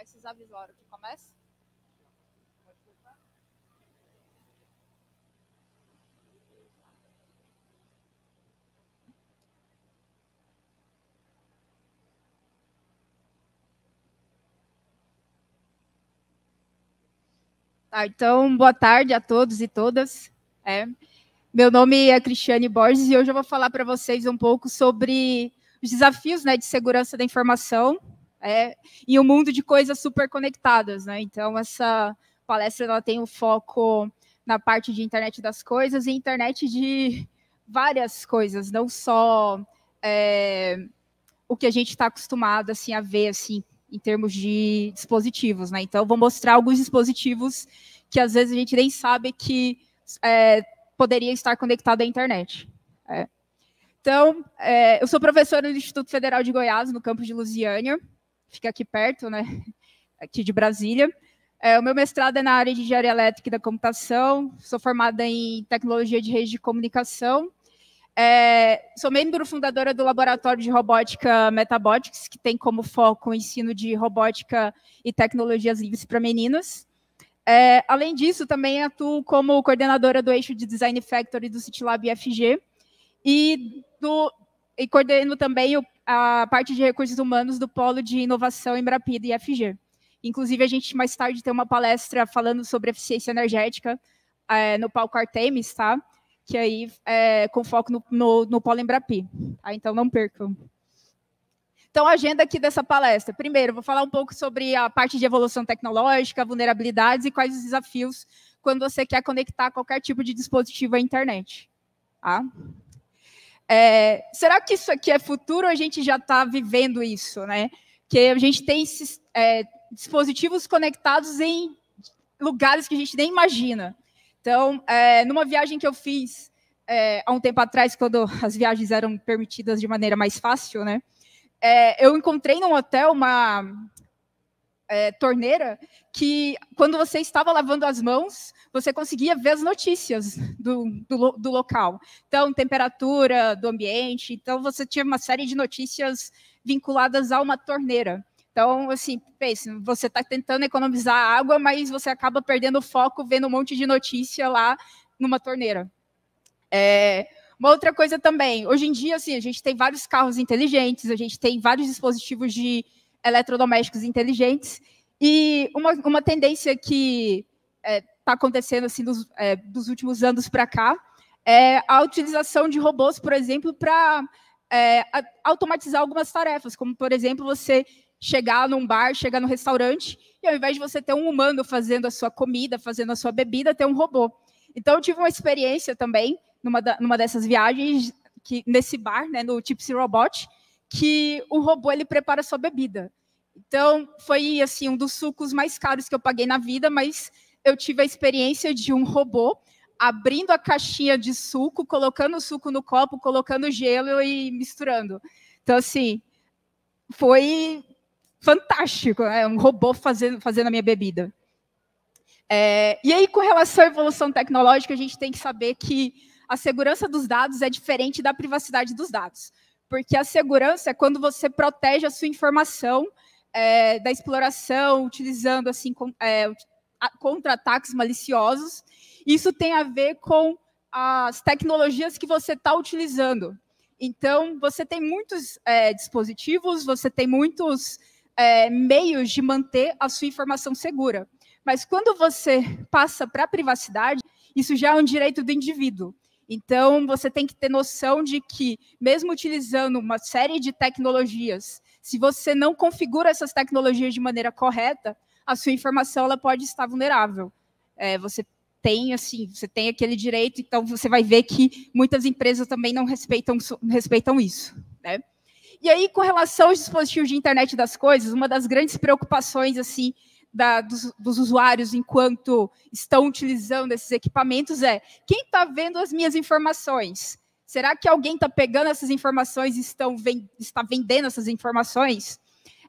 Esses avisos, a hora que começa? Tá, então, boa tarde a todos e todas. Meu nome é Cristiane Borges e hoje eu vou falar para vocês um pouco sobre os desafios, né, de segurança da informação em um mundo de coisas super conectadas, né? Então, essa palestra ela tem um foco na parte de internet das coisas e internet de várias coisas, não só o que a gente está acostumado assim, a ver assim, em termos de dispositivos, né? Então, vou mostrar alguns dispositivos que às vezes a gente nem sabe que poderia estar conectado à internet. Então, eu sou professora do Instituto Federal de Goiás, no campus de Lusiânia, fica aqui perto, né? Aqui de Brasília. O meu mestrado é na área de engenharia elétrica e da computação, sou formada em tecnologia de rede de comunicação. Sou membro fundadora do Laboratório de Robótica Metabotics, que tem como foco o ensino de robótica e tecnologias livres para meninas. Além disso, também atuo como coordenadora do eixo de Design Factory do CityLab IFG e coordeno também a parte de recursos humanos do Polo de Inovação Embrapi do IFG. Inclusive, a gente mais tarde tem uma palestra falando sobre eficiência energética no palco Artemis, tá? Que aí com foco no Polo Embrapi. Tá? Então, não percam. Então, a agenda aqui dessa palestra. Primeiro, vou falar um pouco sobre a parte de evolução tecnológica, vulnerabilidades e quais os desafios quando você quer conectar qualquer tipo de dispositivo à internet. Tá? Será que isso aqui é futuro ou a gente já está vivendo isso? Né? Que a gente tem esses dispositivos conectados em lugares que a gente nem imagina. Então, numa viagem que eu fiz há um tempo atrás, quando as viagens eram permitidas de maneira mais fácil, né? Eu encontrei num hotel uma torneira que, quando você estava lavando as mãos, você conseguia ver as notícias do local. Então, temperatura do ambiente. Então, você tinha uma série de notícias vinculadas a uma torneira. Então, assim, pense, você está tentando economizar água, mas você acaba perdendo o foco vendo um monte de notícia lá numa torneira. Uma outra coisa também, hoje em dia, assim, a gente tem vários carros inteligentes, a gente tem vários dispositivos de eletrodomésticos inteligentes, e uma tendência que está acontecendo assim, dos últimos anos para cá é a utilização de robôs, por exemplo, para automatizar algumas tarefas, como, por exemplo, você chegar num bar, chegar num restaurante, e ao invés de você ter um humano fazendo a sua comida, fazendo a sua bebida, ter um robô. Então, eu tive uma experiência também, numa dessas viagens, nesse bar, né, no Tipsy Robot, que o robô ele prepara a sua bebida. Então, foi assim, um dos sucos mais caros que eu paguei na vida, mas eu tive a experiência de um robô abrindo a caixinha de suco, colocando o suco no copo, colocando gelo e misturando. Então, assim, foi fantástico, né? Um robô fazendo a minha bebida. E aí, com relação à evolução tecnológica, a gente tem que saber que a segurança dos dados é diferente da privacidade dos dados. Porque a segurança é quando você protege a sua informação da exploração, utilizando assim, contra ataques maliciosos. Isso tem a ver com as tecnologias que você está utilizando. Então, você tem muitos dispositivos, você tem muitos meios de manter a sua informação segura. Mas quando você passa para a privacidade, isso já é um direito do indivíduo. Então, você tem que ter noção de que, mesmo utilizando uma série de tecnologias, se você não configura essas tecnologias de maneira correta, a sua informação ela pode estar vulnerável. Você tem aquele direito, então você vai ver que muitas empresas também não respeitam isso. Né? E aí, com relação aos dispositivos de internet das coisas, uma das grandes preocupações assim, dos usuários enquanto estão utilizando esses equipamentos quem está vendo as minhas informações? Será que alguém está pegando essas informações e está vendendo essas informações?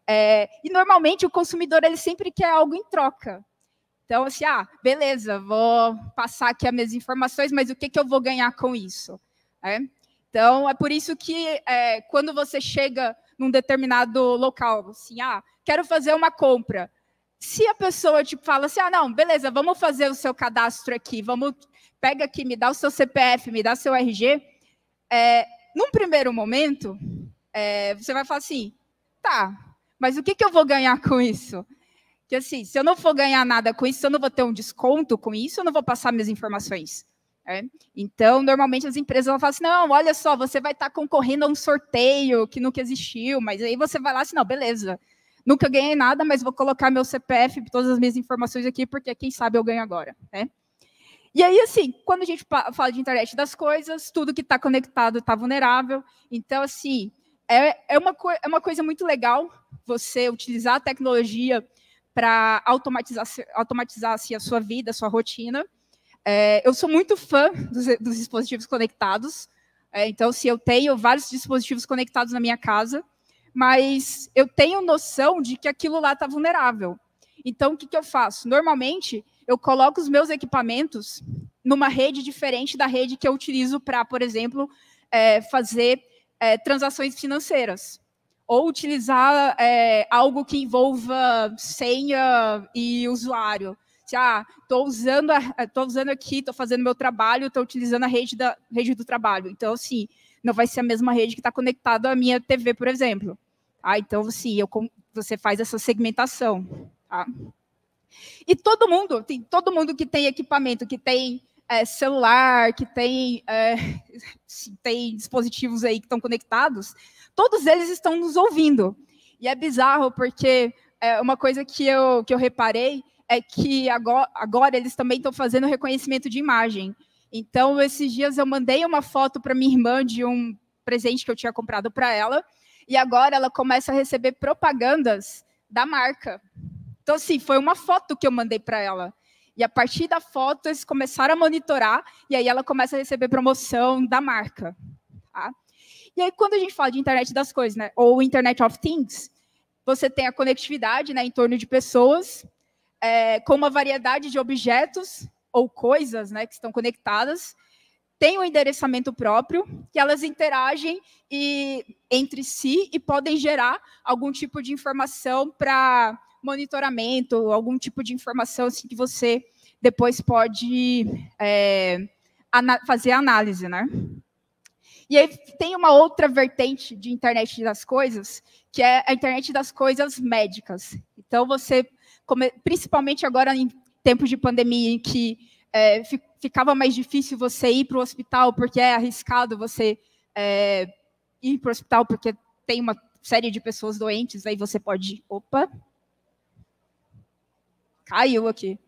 E, normalmente, o consumidor ele sempre quer algo em troca. Então, assim, beleza, vou passar aqui as minhas informações, mas o que eu vou ganhar com isso? Então, é por isso que, quando você chega num determinado local, assim, quero fazer uma compra, Se a pessoa tipo, fala assim, não, beleza, vamos fazer o seu cadastro aqui, pega aqui, me dá o seu CPF, me dá seu RG, num primeiro momento, você vai falar assim, tá, mas o que eu vou ganhar com isso? Que assim, se eu não for ganhar nada com isso, se eu não vou ter um desconto com isso, eu não vou passar minhas informações. Então, normalmente as empresas vão falar assim, não, olha só, você vai estar concorrendo a um sorteio que nunca existiu, mas aí você vai lá assim, não, beleza, nunca ganhei nada, mas vou colocar meu CPF, todas as minhas informações aqui, porque quem sabe eu ganho agora. E aí, assim, quando a gente fala de internet das coisas, tudo que está conectado está vulnerável. Então, assim, é uma coisa muito legal você utilizar a tecnologia para automatizar assim, a sua vida, a sua rotina. Eu sou muito fã dos dispositivos conectados. Então, assim, eu tenho vários dispositivos conectados na minha casa, mas eu tenho noção de que aquilo lá está vulnerável. Então, o que eu faço? Normalmente, eu coloco os meus equipamentos numa rede diferente da rede que eu utilizo para, por exemplo, fazer transações financeiras. Ou utilizar algo que envolva senha e usuário. Estou usando aqui, estou fazendo meu trabalho, estou utilizando a rede do trabalho. Então, assim, não vai ser a mesma rede que está conectada à minha TV, por exemplo. Então, assim, você faz essa segmentação. E todo mundo que tem equipamento, que tem celular, que tem dispositivos aí que estão conectados, todos eles estão nos ouvindo. E é bizarro, porque uma coisa que eu reparei é que agora eles também estão fazendo reconhecimento de imagem. Então, esses dias eu mandei uma foto para minha irmã de um presente que eu tinha comprado para ela, e agora ela começa a receber propagandas da marca. Então, assim, foi uma foto que eu mandei para ela. E a partir da foto, eles começaram a monitorar, e aí ela começa a receber promoção da marca. E aí, quando a gente fala de internet das coisas, né, ou Internet of Things, você tem a conectividade, né, em torno de pessoas, com uma variedade de objetos ou coisas, né, que estão conectadas, tem um endereçamento próprio, que elas interagem entre si e podem gerar algum tipo de informação para monitoramento, algum tipo de informação assim, que você depois pode fazer análise, né? E aí tem uma outra vertente de internet das coisas, que é a internet das coisas médicas. Então, principalmente agora em tempos de pandemia, em que ficava mais difícil você ir para o hospital, porque é arriscado você ir para o hospital, porque tem uma série de pessoas doentes, aí você pode... Opa! Caiu aqui.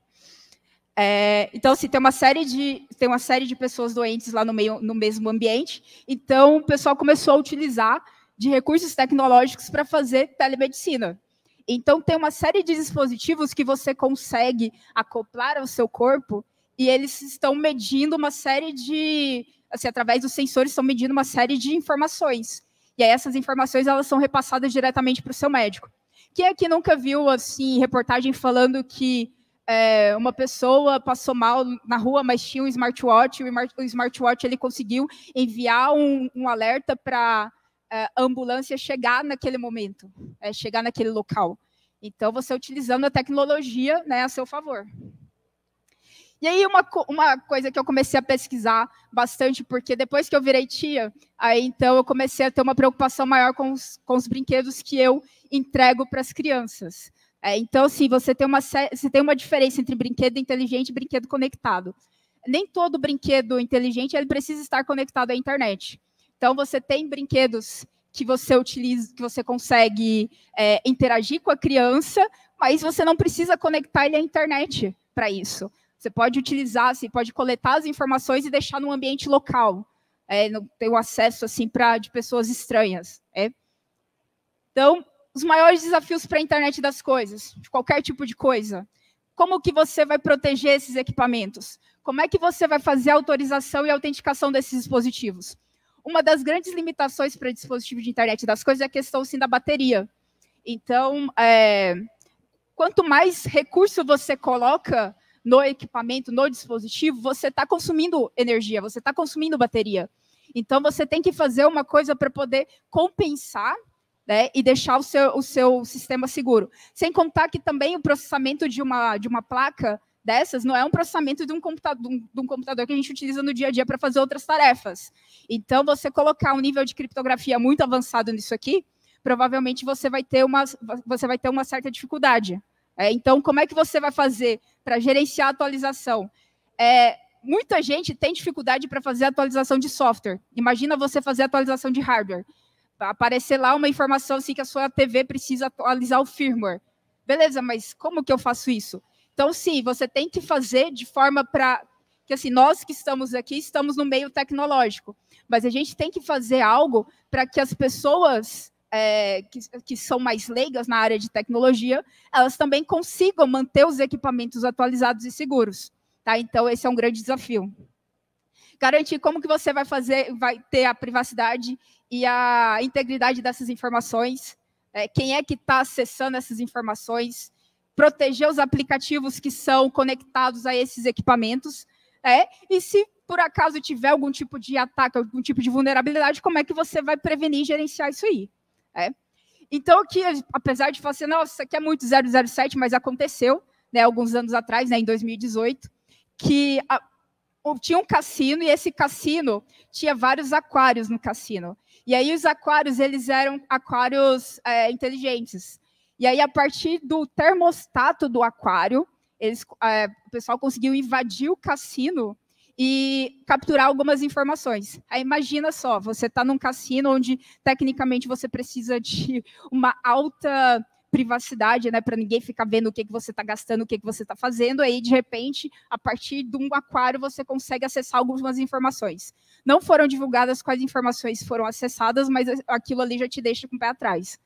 Então, assim, tem uma série de pessoas doentes lá no mesmo ambiente. Então, o pessoal começou a utilizar de recursos tecnológicos para fazer telemedicina. Então, tem uma série de dispositivos que você consegue acoplar ao seu corpo e eles estão medindo uma série de... Assim, através dos sensores, estão medindo uma série de informações. E aí, essas informações elas são repassadas diretamente para o seu médico. Quem aqui nunca viu assim, reportagem falando que uma pessoa passou mal na rua, mas tinha um smartwatch, e o smartwatch ele conseguiu enviar um alerta para a ambulância chegar naquele momento, chegar naquele local. Então, você utilizando a tecnologia, né, a seu favor. E aí, uma coisa que eu comecei a pesquisar bastante, porque depois que eu virei tia, aí então eu comecei a ter uma preocupação maior com os brinquedos que eu entrego para as crianças. Então, assim, você tem uma diferença entre brinquedo inteligente e brinquedo conectado. Nem todo brinquedo inteligente ele precisa estar conectado à internet. Então, você tem brinquedos que você utiliza, que você consegue interagir com a criança, mas você não precisa conectar ele à internet para isso. Você pode utilizar, você pode coletar as informações e deixar num ambiente local. Não ter o acesso assim, de pessoas estranhas. Então, os maiores desafios para a internet das coisas, de qualquer tipo de coisa. Como que você vai proteger esses equipamentos? Como é que você vai fazer a autorização e a autenticação desses dispositivos? Uma das grandes limitações para dispositivo de internet das coisas é a questão, sim, da bateria. Então, quanto mais recurso você coloca no equipamento, no dispositivo, você está consumindo energia, você está consumindo bateria. Então, você tem que fazer uma coisa para poder compensar né, e deixar o seu sistema seguro. Sem contar que também o processamento de uma placa dessas não é um processamento de um computador que a gente utiliza no dia a dia para fazer outras tarefas. Então, você colocar um nível de criptografia muito avançado nisso aqui, provavelmente você vai ter uma certa dificuldade. Então, como é que você vai fazer para gerenciar a atualização? Muita gente tem dificuldade para fazer atualização de software. Imagina você fazer atualização de hardware. Vai aparecer lá uma informação assim que a sua TV precisa atualizar o firmware. Beleza, mas como que eu faço isso? Então, sim, você tem que fazer de forma para que, assim, nós que estamos aqui, estamos no meio tecnológico, mas a gente tem que fazer algo para que as pessoas que são mais leigas na área de tecnologia, elas também consigam manter os equipamentos atualizados e seguros. Tá? Então, esse é um grande desafio. Garantir como que você vai ter a privacidade e a integridade dessas informações, quem é que está acessando essas informações, proteger os aplicativos que são conectados a esses equipamentos, e se por acaso tiver algum tipo de ataque, algum tipo de vulnerabilidade, como é que você vai prevenir e gerenciar isso aí? Então, aqui, apesar de falar assim, nossa, isso aqui é muito 007, mas aconteceu, né, alguns anos atrás, né, em 2018, que tinha um cassino, e esse cassino tinha vários aquários no cassino. E aí os aquários, eles eram aquários inteligentes. E aí, a partir do termostato do aquário, o pessoal conseguiu invadir o cassino e capturar algumas informações. Aí, imagina só, você está num cassino onde, tecnicamente, você precisa de uma alta privacidade, né, para ninguém ficar vendo o que você está gastando, o que você está fazendo, aí, de repente, a partir de um aquário, você consegue acessar algumas informações. Não foram divulgadas quais informações foram acessadas, mas aquilo ali já te deixa com o pé atrás.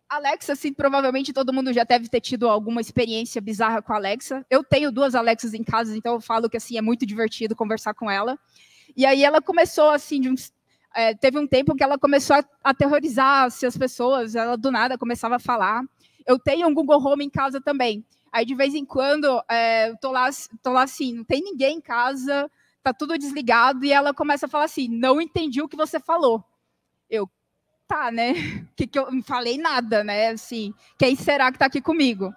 Alexa, assim, provavelmente todo mundo já deve ter tido alguma experiência bizarra com a Alexa. Eu tenho 2 Alexas em casa, então eu falo que assim, é muito divertido conversar com ela. E aí ela começou, assim, teve um tempo que ela começou a aterrorizar as pessoas, ela do nada começava a falar. Eu tenho um Google Home em casa também. Aí, de vez em quando, eu tô lá assim, não tem ninguém em casa, tá tudo desligado, e ela começa a falar assim, não entendi o que você falou. Tá, né? Que eu não falei nada, né? Assim, quem será que tá aqui comigo?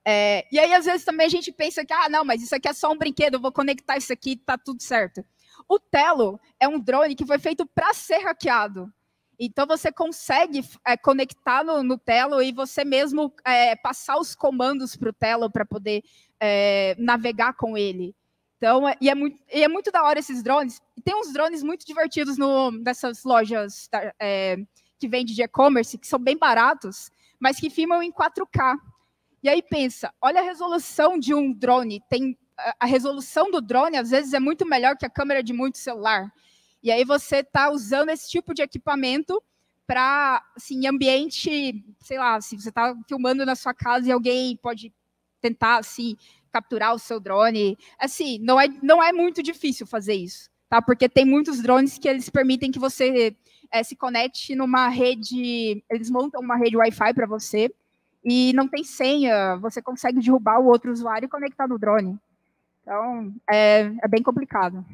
E aí, às vezes, também a gente pensa que, não, mas isso aqui é só um brinquedo, eu vou conectar isso aqui, tá tudo certo. O Telo é um drone que foi feito para ser hackeado. Então, você consegue conectar no Telo e você mesmo passar os comandos para o Telo para poder navegar com ele. Então, é muito da hora esses drones. E tem uns drones muito divertidos nessas lojas que vendem de e-commerce, que são bem baratos, mas que filmam em 4K. E aí pensa, olha a resolução de um drone. A resolução do drone, às vezes, é muito melhor que a câmera de muito celular. E aí você está usando esse tipo de equipamento para, assim, em ambiente, sei lá, se você está filmando na sua casa e alguém pode tentar, assim, capturar o seu drone. Assim, não é muito difícil fazer isso, tá? Porque tem muitos drones que eles permitem que você se conecte numa rede, eles montam uma rede Wi-Fi para você, e não tem senha, você consegue derrubar o outro usuário e conectar no drone. Então, é bem complicado.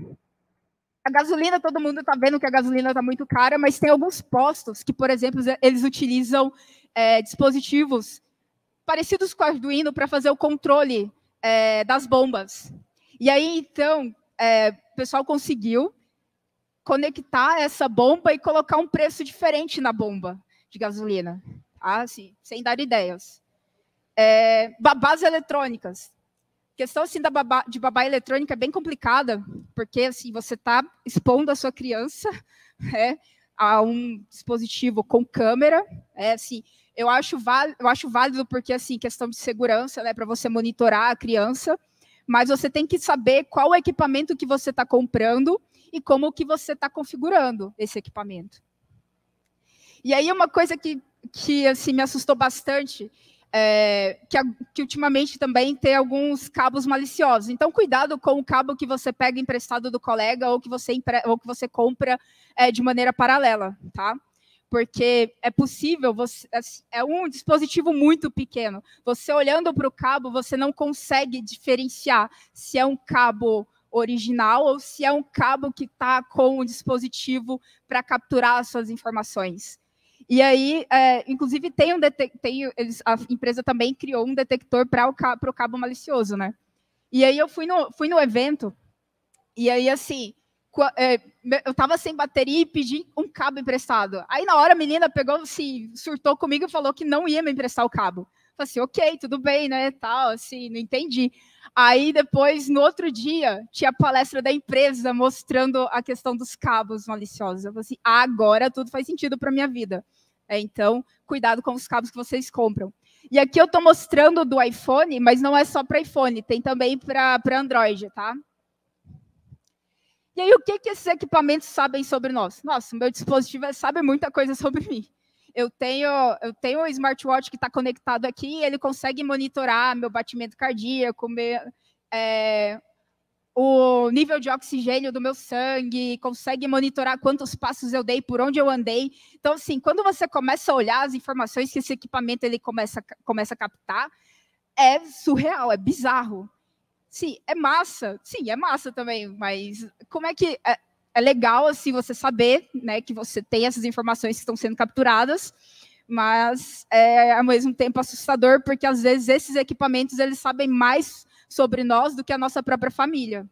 A gasolina, todo mundo está vendo que a gasolina está muito cara, mas tem alguns postos que, por exemplo, eles utilizam dispositivos parecidos com o Arduino para fazer o controle das bombas. E aí, então, o pessoal conseguiu conectar essa bomba e colocar um preço diferente na bomba de gasolina. Assim, sem dar ideias. Babás eletrônicas. A questão assim, de babá eletrônica é bem complicada, porque assim, você está expondo a sua criança a um dispositivo com câmera. Assim, eu acho válido porque, assim, questão de segurança, né, para você monitorar a criança, mas você tem que saber qual equipamento que você está comprando e como que você está configurando esse equipamento. E aí, uma coisa que assim, me assustou bastante, que ultimamente também tem alguns cabos maliciosos. Então, cuidado com o cabo que você pega emprestado do colega ou que você compra de maneira paralela, tá? Porque é possível, é um dispositivo muito pequeno. Você olhando para o cabo, você não consegue diferenciar se é um cabo original ou se é um cabo que está com o dispositivo para capturar as suas informações. E aí, inclusive, a empresa também criou um detector para o cabo malicioso, né? E aí eu fui no evento, e aí, assim, eu estava sem bateria e pedi um cabo emprestado. Aí, na hora, a menina pegou, assim, surtou comigo e falou que não ia me emprestar o cabo. Falei assim, ok, tudo bem, né, tal, assim, não entendi. Aí, depois, no outro dia, tinha a palestra da empresa mostrando a questão dos cabos maliciosos. Eu falei assim, agora tudo faz sentido para minha vida. Então, cuidado com os cabos que vocês compram. E aqui eu estou mostrando do iPhone, mas não é só para iPhone, tem também para Android, tá? E aí, o que esses equipamentos sabem sobre nós? Nossa, meu dispositivo sabe muita coisa sobre mim. Eu tenho um smartwatch que está conectado aqui, ele consegue monitorar meu batimento cardíaco, o nível de oxigênio do meu sangue, consegue monitorar quantos passos eu dei, por onde eu andei. Então, assim, quando você começa a olhar as informações que esse equipamento ele começa a captar, é surreal, é bizarro. Sim, é massa. Sim, é massa também, mas como é que... É legal, assim, você saber, né, que você tem essas informações que estão sendo capturadas, mas é, ao mesmo tempo, assustador, porque, às vezes, esses equipamentos, eles sabem mais sobre nós do que a nossa própria família.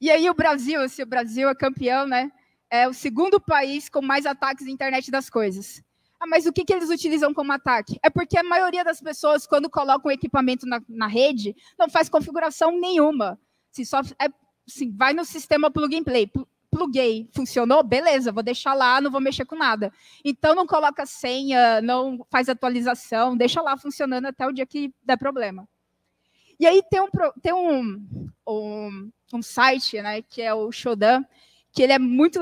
E aí, o Brasil é campeão, né? É o segundo país com mais ataques na internet das coisas. Ah, mas o que eles utilizam como ataque? É porque a maioria das pessoas, quando colocam o equipamento na rede, não faz configuração nenhuma. Vai no sistema plug and play. Pluguei, funcionou? Beleza, vou deixar lá, não vou mexer com nada. Então, não coloca senha, não faz atualização, deixa lá funcionando até o dia que der problema. E aí tem um site, né, que é o Shodan, que ele é muito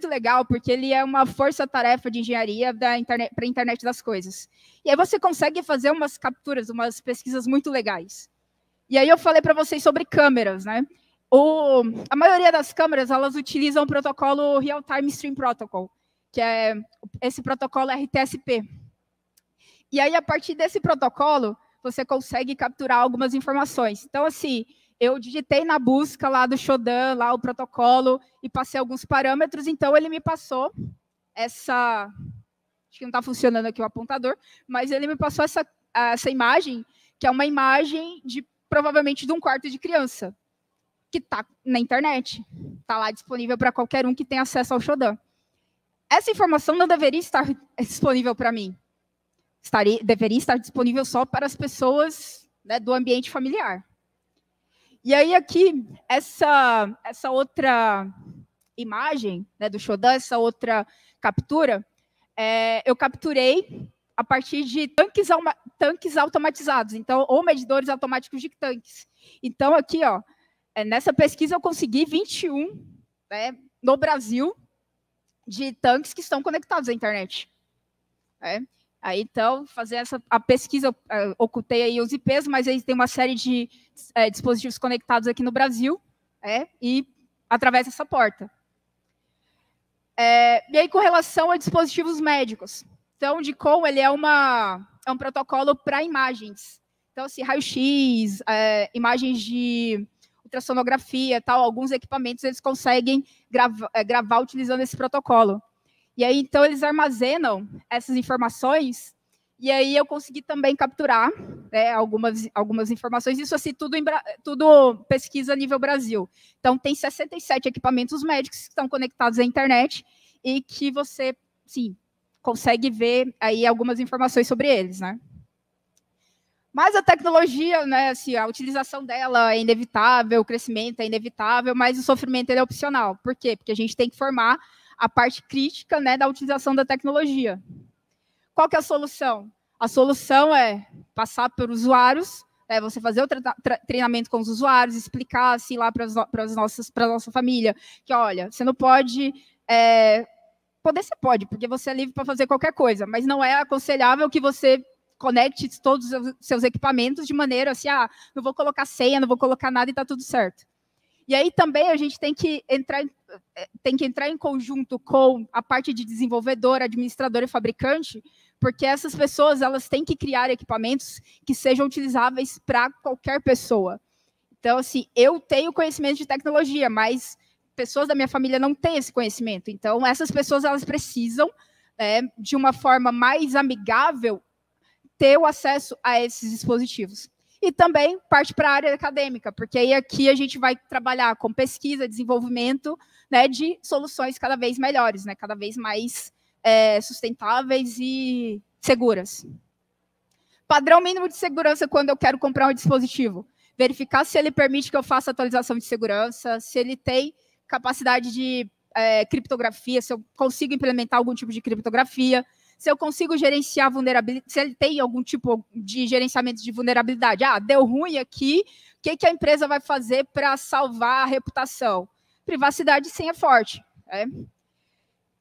legal, porque ele é uma força-tarefa de engenharia para a internet das coisas. E aí você consegue fazer umas capturas, umas pesquisas muito legais. E aí eu falei para vocês sobre câmeras, né? A maioria das câmeras, elas utilizam o protocolo Real Time Stream Protocol, que é esse protocolo RTSP. E aí, a partir desse protocolo, você consegue capturar algumas informações. Então, assim, eu digitei na busca lá do Shodan, lá o protocolo, e passei alguns parâmetros, então ele me passou essa... Acho que não está funcionando aqui o apontador, mas ele me passou essa imagem, que é uma imagem, provavelmente, de um quarto de criança, que está na internet. Está lá disponível para qualquer um que tenha acesso ao Shodan. Essa informação não deveria estar disponível para mim. Deveria estar disponível só para as pessoas, né, do ambiente familiar. E aí, aqui, essa outra imagem, né, do Shodan, essa outra captura, eu capturei a partir de tanques automatizados, então, ou medidores automáticos de tanques. Então, aqui, ó, nessa pesquisa, eu consegui 21, né, no Brasil, de tanques que estão conectados à internet. Aí, então, fazer a pesquisa, ocultei aí os IPs, mas aí tem uma série de dispositivos conectados aqui no Brasil, e através dessa porta. E aí, com relação a dispositivos médicos. Então, o DICOM, ele é um protocolo para imagens. Então, assim, raio-x, imagens de ultrassonografia, tal, alguns equipamentos, eles conseguem gravar utilizando esse protocolo. E aí, então, eles armazenam essas informações, e aí eu consegui também capturar, né, algumas informações, isso assim, tudo pesquisa a nível Brasil. Então, tem 67 equipamentos médicos que estão conectados à internet e que você, sim, consegue ver aí algumas informações sobre eles, né? Mas a tecnologia, né, assim, a utilização dela é inevitável, o crescimento é inevitável, mas o sofrimento ele é opcional. Por quê? Porque a gente tem que formar a parte crítica, né, da utilização da tecnologia. Qual que é a solução? A solução é passar por usuários, você fazer o treinamento com os usuários, explicar assim, lá para a nossa família, que, olha, você não pode... poder você pode, porque você é livre para fazer qualquer coisa, mas não é aconselhável que você conecte todos os seus equipamentos de maneira assim, não vou colocar senha, não vou colocar nada e está tudo certo. E aí também a gente tem que entrar em conjunto com a parte de desenvolvedor, administrador e fabricante, porque essas pessoas elas têm que criar equipamentos que sejam utilizáveis para qualquer pessoa. Então, assim, eu tenho conhecimento de tecnologia, mas pessoas da minha família não têm esse conhecimento. Então, essas pessoas, elas precisam, de uma forma mais amigável, ter o acesso a esses dispositivos. E também parte para a área acadêmica, porque aí aqui a gente vai trabalhar com pesquisa, desenvolvimento, né, de soluções cada vez melhores, né, cada vez mais sustentáveis e seguras. Padrão mínimo de segurança quando eu quero comprar um dispositivo. Verificar se ele permite que eu faça atualização de segurança, se ele tem capacidade de criptografia, se eu consigo implementar algum tipo de criptografia, se eu consigo gerenciar vulnerabilidade, se ele tem algum tipo de gerenciamento de vulnerabilidade. Ah, deu ruim aqui, o que a empresa vai fazer para salvar a reputação? Privacidade e senha forte.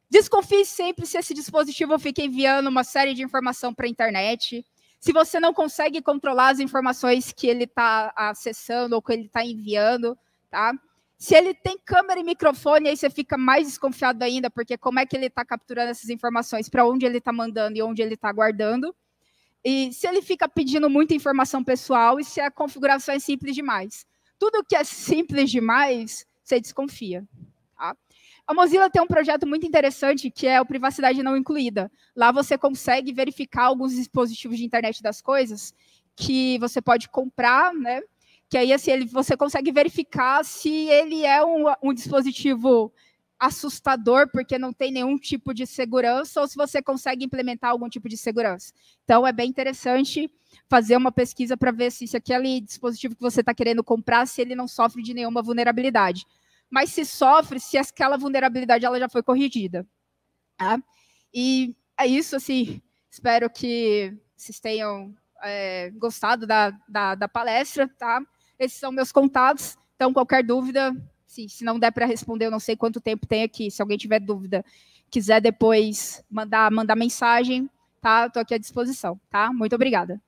Desconfie sempre se esse dispositivo fica enviando uma série de informação para a internet. Se você não consegue controlar as informações que ele está acessando ou que ele está enviando, tá? Se ele tem câmera e microfone, aí você fica mais desconfiado ainda, porque como é que ele está capturando essas informações, para onde ele está mandando e onde ele está guardando. E se ele fica pedindo muita informação pessoal e se a configuração é simples demais. Tudo que é simples demais, você desconfia. Tá? A Mozilla tem um projeto muito interessante, que é o Privacidade Não Incluída. Lá você consegue verificar alguns dispositivos de internet das coisas que você pode comprar, né? Que aí assim, você consegue verificar se ele é um dispositivo assustador, porque não tem nenhum tipo de segurança, ou se você consegue implementar algum tipo de segurança. Então, é bem interessante fazer uma pesquisa para ver se aquele dispositivo que você está querendo comprar, se ele não sofre de nenhuma vulnerabilidade. Mas se sofre, se aquela vulnerabilidade ela já foi corrigida. Tá? E é isso, assim, espero que vocês tenham gostado da palestra, tá? Esses são meus contatos, então qualquer dúvida, se não der para responder, eu não sei quanto tempo tem aqui, se alguém tiver dúvida, quiser depois mandar mensagem, tá? Estou aqui à disposição, tá? Muito obrigada.